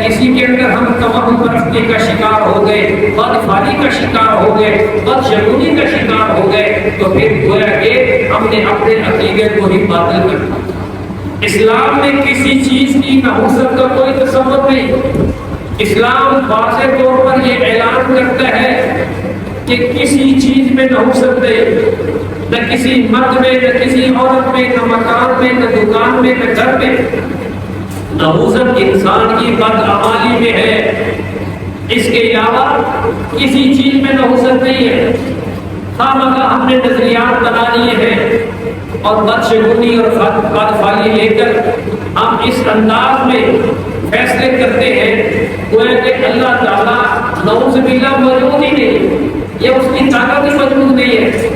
اسی کے اندر ہم تمام پرستی کا شکار ہو گئے، بدفعلی کا شکار ہو گئے، بدشگونی کا شکار ہو گئے، تو پھر گویا کہ ہم نے اپنے عقیدے کو ہی باطل کر دیا۔ اسلام میں کسی چیز کی نحوست کا کوئی تصور نہیں۔ اسلام واضح طور پر یہ اعلان کرتا ہے کہ کسی چیز میں نحوست نہیں، نہ کسی مرد میں، نہ کسی عورت میں، نہ مکان میں، نہ دکان میں، نہ گھر میں۔ نحوست انسان کی بدعمالی میں ہے، اس کے علاوہ کسی چیز میں نحوست نہیں ہے۔ خامخواہ ہم نے نظریات بنا لیے ہیں اور بدشگونی اور بدفعلی لے کر ہم اس انداز میں فیصلے کرتے ہیں گویا کہ اللہ تعالیٰ نعوذ باللہ موجود ہی نہیں، یہ اس کی طاقت ہی موجود نہیں ہے۔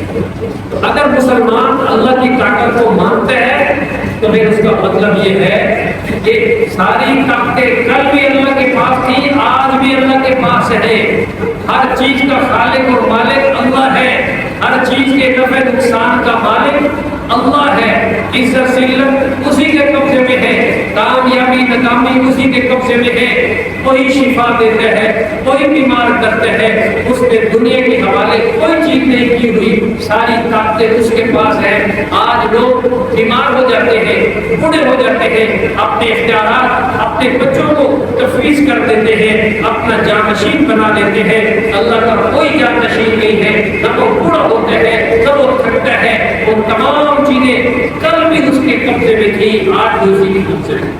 اگر مسلمان اللہ کی طاقت کو مانتا ہے تو پھر اس کا مطلب یہ ہے کہ ساری طاقتیں کل بھی اللہ کے پاس تھی، آج بھی اللہ کے پاس ہے۔ ہر چیز کا خالق اور مالک اللہ ہے، ہر چیز کے نفع نقصان کا مالک اللہ ہے۔ عزت ذلت اسی کے قبضے میں ہے، کامیابی ناکامی اسی کے قبضے میں ہے۔ کوئی شفا دیتا ہے، کوئی بیمار کرتا ہے، اس نے دنیا کے حوالے کوئی چیز نہیں کی ہوئی، ساری طاقتیں اس کے پاس ہیں۔ آج لوگ بیمار ہو جاتے ہیں، بوڑھے ہو جاتے ہیں، اپنے اختیارات اپنے بچوں کو تفویض کر دیتے ہیں، اپنا جانشین بنا لیتے ہیں۔ اللہ کا کوئی جانشین نہیں ہے، نہ وہ بوڑھا ہوتا ہے نہ وہ تھکتا ہے، وہ تمام چیزیں کل بھی اس کے قبضے میں تھی، آج بھی اسی کے قبضے میں۔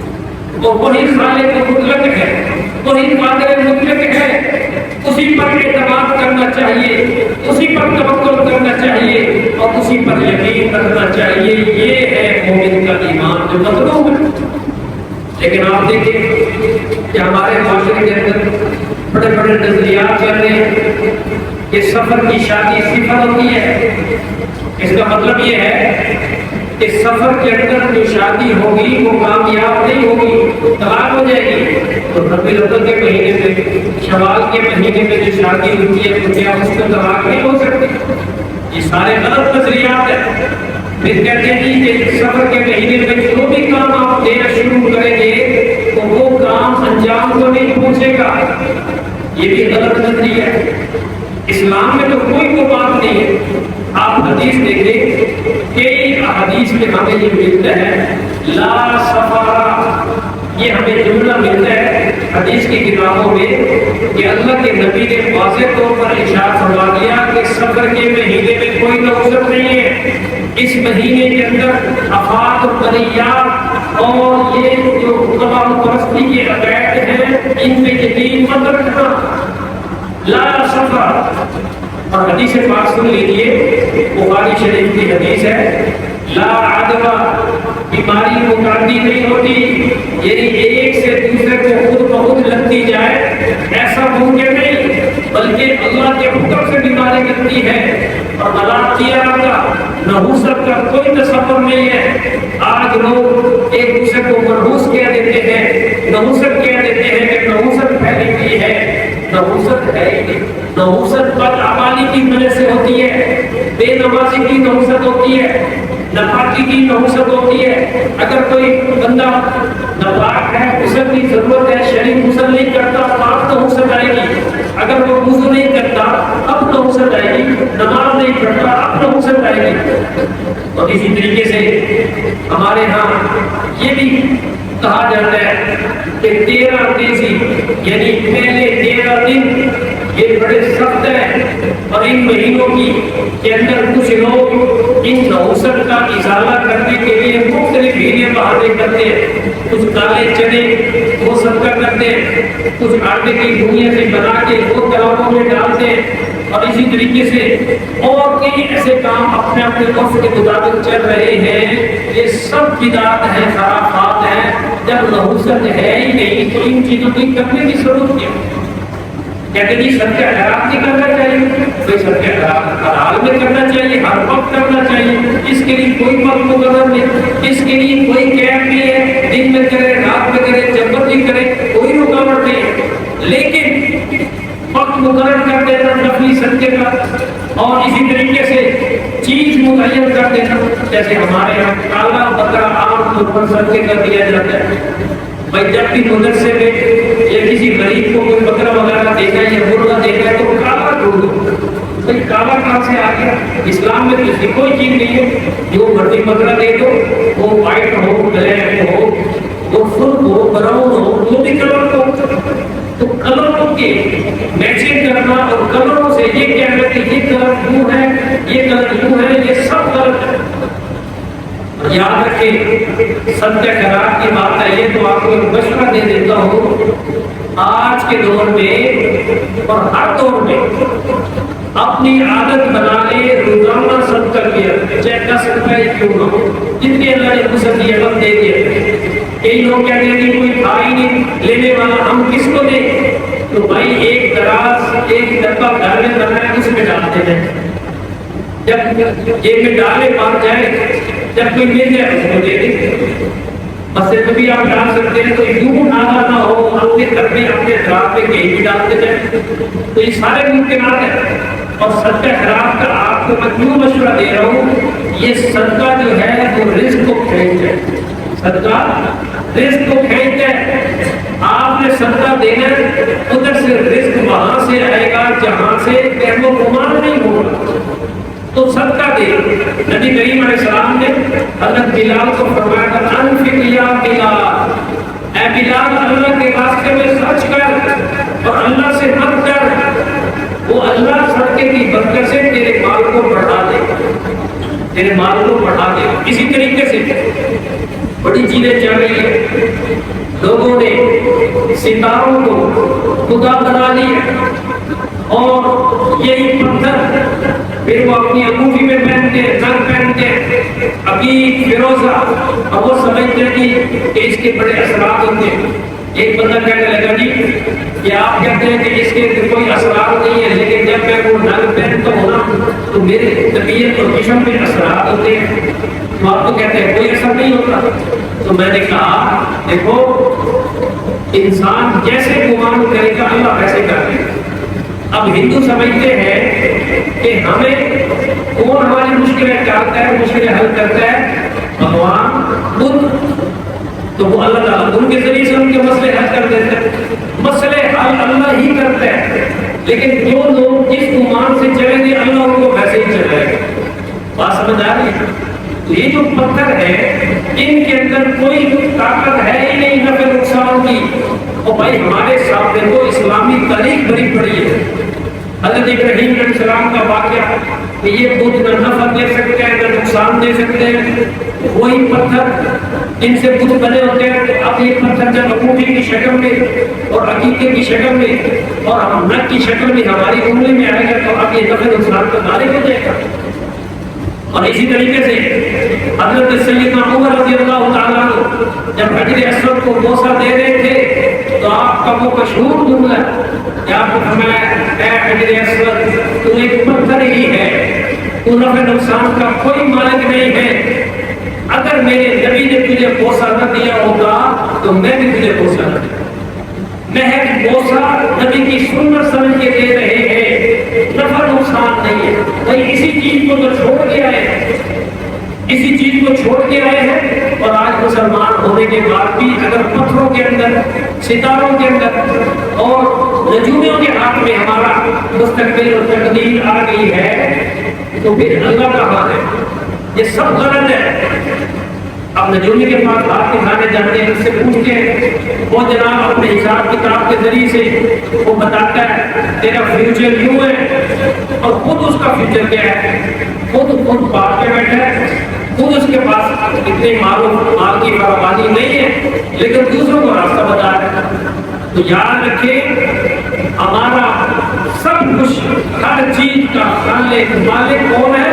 وہ وہی خالق مطلق ہے، وہی قادر مطلق ہے، اسی پر اعتماد کرنا چاہیے، اسی پر توکل کرنا چاہیے اور اسی پر یقین رکھنا چاہیے۔ یہ ہے مومن کا ایمان جو مطلوب ہے۔ لیکن آپ دیکھیں کہ ہمارے معاشرے کے اندر بڑے بڑے نظریات چل رہے ہیں کہ سفر کی شادی صفر ہوتی ہے۔ اس کا مطلب یہ ہے کہ سفر کے اندر جو شادی ہوگی وہ کامیاب نہیں ہوگی، طلاق ہو جائے گی۔ تو ربیع الاول کے مہینے میں، شوال کے مہینے میں جو شادی ہوتی ہے تو کیا اس کو طلاق نہیں ہو سکتی؟ یہ سارے غلط نظریات ہیں۔ پھر کہتے ہیں کہ سفر کے مہینے میں جو بھی کام آپ دینا شروع کریں گے تو وہ کام انجام کو نہیں پہنچے گا، یہ بھی غلط نظریہ ہے۔ اسلام میں تو کوئی وہ بات نہیں ہے۔ آپ حدیث دیکھیں، کئی حدیث میں ہمیں یہ ملتا ہے لا سفر، یہ ہمیں جملہ ملتا ہے حدیث کی کتابوں میں کہ اللہ کے نبی نے واضح طور پر ارشاد فرما دیا کہ سفر کے مہینے میں کوئی نحوست نہیں ہے۔ اس مہینے کے اندر افات و بریات اور یہ جو تمام پرستی کے عقائد ہیں ان میں یقین مت رکھنا، لا سفر۔ اور حدیث پاک سن لیجیے، بخاری شریف کی حدیث ہے، لا عدوہ، بیماری متعدی نہیں ہوتی، یعنی ایک سے دوسرے کو خود بخود لگتی جائے ایسا ممکن نہیں، بلکہ اللہ کے حکم سے بیماری لگتی ہے۔ اور ملاقیہ کا نحوست کا کوئی تصور نہیں ہے۔ آج لوگ ایک دوسرے کو منحوس کہہ دیتے ہیں، نحوست کہہ دیتے ہیں کہ نحوست پھیلی ہوئی ہے، نحوست ہے ہی نہیں۔ نحوست بدعمالی کی وجہ سے ہوتی ہے، بے نمازی کی نحوست ہوتی ہے، ناپاکی کی نحوست ہوتی ہے۔ اگر کوئی بندہ ناپاک ہے، غسل کی ضرورت ہے، شریف غسل نہیں کرتا، پاک نحوست آئے گی۔ اگر وہ وضو نہیں کرتا اب نحوست آئے گی، نماز نہیں پڑھتا اب نحوست آئے گی۔ اور اسی طریقے سے ہمارے ہاں یہ بھی کہا جاتا ہے کہ 13 تیزی یعنی پہلے 13 دن یہ بڑے سخت ہیں، اور ان مہینوں کی کے اندر کچھ لوگ ان نحوست کا ازالہ کرنے کے لیے مختلف ہیلے بہانے کرتے ہیں۔ کچھ کالے چنے وہ صدقہ کرتے ہیں، کچھ آٹے کی گولیاں سے بنا کے وہ تالابوں میں ڈالتے ہیں، اور اسی طریقے سے اور کئی ایسے کام اپنے اپنے وقت کے مطابق چل رہے ہیں۔ یہ سب بدعات ہیں، خرافات ہیں۔ جب نحوست ہے ہی نہیں تو ان چیزوں کی کرنے کی ضرورت کیا؟ کہتے جی صدقہ خیرات نہیں کرنا چاہیے، کوئی صدقہ خیرات ہر حال میں کرنا چاہیے، ہر وقت کرنا چاہیے، اس کے لیے کوئی وقت مقرر نہیں، اس کے لیے کوئی قید نہیں ہے، دن میں کرے رات میں کرے جب مرضی کرے، کوئی رکاوٹ نہیں ہے۔ لیکن وقت مقرر کر دینا نفلی صدقے کا، اور اسی طریقے سے چیز متعین کر دینا، جیسے ہمارے یہاں کالا بکرا عام طور پر صدقے کا دیا جاتا ہے۔ بھائی جب بھی مدرسے میں یا کسی غریب کو کوئی بکرا وغیرہ دینا ہے یا مرغا دینا ہے تو کعبہ ڈھونڈو. بھائی کعبہ کہاں سے آ گیا؟ اسلام میں تو ایسی کوئی چیز نہیں ہے. جو مرضی بکرا دے دو، وہ وائٹ ہو، بلیک ہو، وہ سرخ ہو، براؤن ہو، جو بھی کلر ہو. تو کلروں کے میچنگ کرنا اور کلروں سے یہ کہنا کہ یہ کلر یوں ہے، یہ کلر یوں ہے، یہ سب غلط ہے. یاد رکھیں صدقہ خیرات کی بات ہے یہ تو آپ کو ایک مشورہ دے دیتا ہوں. آج کے دور میں اور ہر دور میں اپنی عادت بنا لے روزانہ صدقہ کیا، چاہے 10 روپئے کیوں نہ ہو، جتنے اللہ نے وسعت دی ہے دے دیا. کئی لوگ کہتے ہیں کہ کوئی تھا ہی نہیں لینے والا، ہم کس کو دیں؟ تو بھائی ایک دراز ایک ڈبہ گھر میں بنایا اس میں ڈالتے ہیں، جب جیب میں ڈالے مار جائے، جب کوئی مل جائے اس کو دے دیں. مسجد میں بھی آپ ڈال سکتے ہیں. تو یوں نہ ہو اپنے گھر میں اپنے دراز میں کہیں بھی ڈالتے جائیں. تو یہ سارے ممکنات ہیں. اور صدقہ خیرات کا آپ کو میں کیوں مشورہ دے رہا ہوں؟ یہ صدقہ جو ہے وہ رزق کو کھینچتا ہے. صدقہ رزق کو کھینچتا ہے. آپ نے صدقہ دینا، ادھر سے رزق وہاں سے آئے گا جہاں سے کہم و گمان نہیں ہوگا. تو صدقہ دے. نبی کریم علیہ السلام نے حضرت بلال کو فرمایا تھا انفق یا بلال، اے بلال اللہ کے راستے میں خرچ کر اور اللہ سے مت ڈر. وہ اللہ صدقے کی برکت سے تیرے مال کو بڑھا دے، تیرے مال کو بڑھا دے. اسی طریقے سے بڑی چیزیں چل رہی ہیں. لوگوں نے ستاروں کو خدا بنا لیا اور یہی پتھر پھر وہ اپنی انگوٹھی میں پہنتے ہیں، نگ پہنتے ہیں، ابھی فیروزہ. اب وہ سمجھتے ہیں کہ اس کے بڑے اثرات ہوتے ہیں. ایک بندہ کہنے لگا جی کہ آپ کہتے ہیں کہ اس کے کوئی اثرات نہیں ہے، لیکن جب میں وہ نگ پہنتا ہوں نا تو میرے طبیعت اور جسم میں اثرات ہوتے ہیں. تو آپ کو کہتے ہیں کوئی اثر نہیں ہوتا. تو میں نے کہا دیکھو انسان جیسے گمان کرے گا اللہ ویسے کرے گا. اب ہندو سمجھتے ہیں کہ ہمیں کون ہماری مشکلیں ٹالتا ہے، مشکلیں حل کرتا ہے؟ بھگوان بدھ. تو وہ اللہ تعالیٰ ان کے ذریعے سے ان کے مسئلے حل کر دیتے ہیں. مسئلے حل اللہ ہی کرتا ہے، لیکن جو لوگ جس گمان سے چلیں گے اللہ ان کو ویسے ہی چلائے گا. بات سمجھ آ رہی ہے؟ تو یہ جو پتھر ہے ان کے اندر کوئی طاقت ہے ہی نہیں نفع نقصان کی. اور بھائی ہمارے سامنے تو اسلامی تاریخ بڑی پڑی ہے. حضرت ابراہیم علیہ السلام کا واقعہ کہ یہ بدھ نہ نفع دے سکتے ہیں نہ نقصان دے سکتے ہیں. وہی پتھر ان سے بدھ بنے ہوتے ہیں. اب یہ پتھر جب انگوٹھی کی شکل میں اور عقیقے کی شکل میں اور ہم نک کی شکل میں ہماری انگلی میں آئے گا تو اب یہ نفع نقصان کا مالک ہو جائے گا. اور اسی طریقے سے حضرت سیدنا عمر رضی اللہ تعالیٰ عنہ جب حجر اسود کو بوسہ دے رہے تھے تو آپ کا وہ مشہور جملہ کہ آپ کو فرمایا اے حجر اسود تو ایک پتھر ہی ہے، تو نفع نقصان کا کوئی مالک نہیں ہے. اگر میرے نبی نے تجھے بوسہ نہ دیا ہوگا تو میں بھی تجھے بوسہ نہ دیا. محض بوسہ نبی کی سنت سمجھ کے دے رہے ہیں، نفع نقصان نہیں ہے. بھائی اسی چیز کو تو چھوڑ کے آئے ہیں، اسی چیز کو چھوڑ کے آئے ہیں. اور آج مسلمان ہونے کے بعد بھی اگر پتھروں کے اندر، ستاروں کے اندر اور نجومیوں کے ہاتھ میں ہمارا مستقبل اور تقدیر آ گئی ہے تو پھر اللہ کا حال ہے. یہ سب غلط ہے. اب نجومی کے پاس ہاتھ دکھانے جاتے ہیں، اس سے پوچھتے ہیں، وہ جناب اپنے حساب کتاب کے ذریعے سے وہ بتاتا ہے تیرا فیوچر یوں ہے اور خود اس کا فیوچر کیا ہے. خود بات پہ بیٹھا ہے، خود اس کے پاس اتنے مال کی فراوانی نہیں ہے لیکن دوسروں کو راستہ بتا رہا ہے. تو یاد رکھیں ہمارا سب کچھ ہر چیز کا خالق مالک کون ہے؟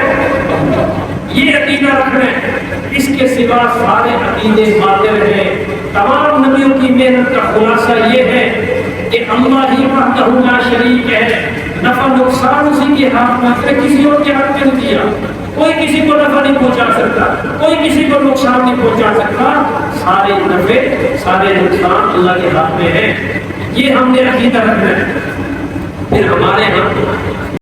یہ عقیدہ رکھنا ہے. اس کے سوا سارے عقیدے باطل ہیں. تمام نبیوں کی محنت کا خلاصہ یہ ہے کہ اللہ ہی وحدہ لا شریک ہے. نفع نقصان اسی کے ہاتھ میں، کسی اور کے ہاتھ میں نہیں دیا. کوئی کسی کو نفع نہیں پہنچا سکتا، کوئی کسی کو نقصان نہیں پہنچا سکتا. سارے نفع سارے نقصان اللہ کے ہاتھ میں ہے. یہ ہم نے عقیدہ رکھنا ہے. پھر ہمارے ہاں